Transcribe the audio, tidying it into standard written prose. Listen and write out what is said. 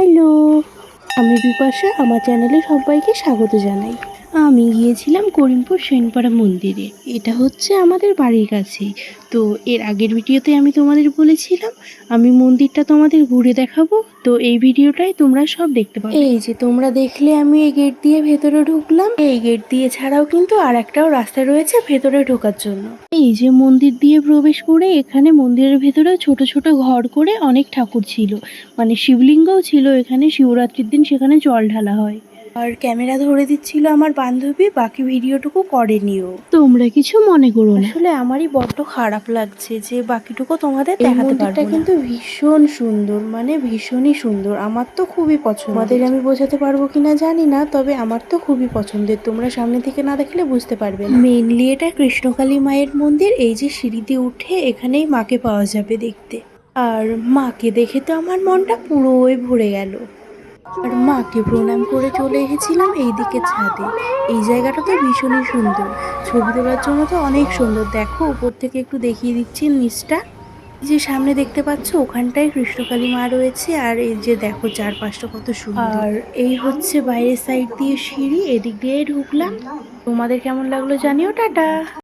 Hello, আমি বিপাশা। আমার চ্যানেলে সবাইকে স্বাগত জানাই। আমি গিয়েছিলাম করিমপুর সেনপাড়া মন্দিরে। এটা হচ্ছে আমাদের বাড়ির কাছেই। তো এর আগের ভিডিওতে আমি তোমাদের বলেছিলাম আমি মন্দিরটা তোমাদের ঘুরে দেখাবো। তো এই ভিডিওটাই তোমরা সব দেখতে পাবে। এই যে তোমরা দেখলে আমি এই গেট দিয়ে ভেতরে ঢুকলাম। এই গেট দিয়ে ছাড়াও কিন্তু আর একটাও রাস্তা রয়েছে ভেতরে ঢোকার জন্য। এই যে মন্দির দিয়ে প্রবেশ করে এখানে মন্দিরের ভেতরে ছোট ছোট ঘর করে অনেক ঠাকুর ছিল, মানে শিবলিঙ্গও ছিল এখানে। শিবরাত্রির দিন সেখানে জল ঢালা হয়। আর ক্যামেরা ধরে দিচ্ছিল আমার বান্ধবী, বাকি ভিডিওটুকু করেনিও। তোমরা কিছু মনে করো না, আসলে আমারই বড্ড খারাপ লাগছে যে বাকিটুকু তোমাদের দেখাতে পারবো না। কিন্তু ভীষণ সুন্দর, মানে ভীষণই সুন্দর। আমার তো খুবই পছন্দ। তোমাদের আমি বোঝাতে পারবো কিনা জানি না, তবে আমার তো খুবই পছন্দের। তোমরা সামনে থেকে না দেখলে বুঝতে পারবে না। মেইনলি এটা কৃষ্ণকালী মায়ের মন্দির। এই যে সিঁড়িতে উঠে এখানেই মাকে পাওয়া যাবে দেখতে। আর মাকে দেখে তো আমার মনটা পুরোই ভরে গেল। আর মাকে প্রণাম করে চলে এসেছিলাম এইদিকে ছাদে। এই জায়গাটা তো ভীষণই সুন্দর, ছবি তোলার জন্য তো অনেক সুন্দর। দেখো উপর থেকে একটু দেখিয়ে দিচ্ছি নিচটা। এই যে সামনে দেখতে পাচ্ছ ওখানটায় কৃষ্ণকালী মা রয়েছে। আর এই যে দেখো চারপাশটা কত সুন্দর। আর এই হচ্ছে বাইরের সাইড দিয়ে সিঁড়ি, এদিক দিয়ে ঢুকলাম। তোমাদের কেমন লাগলো জানিও। টাটা।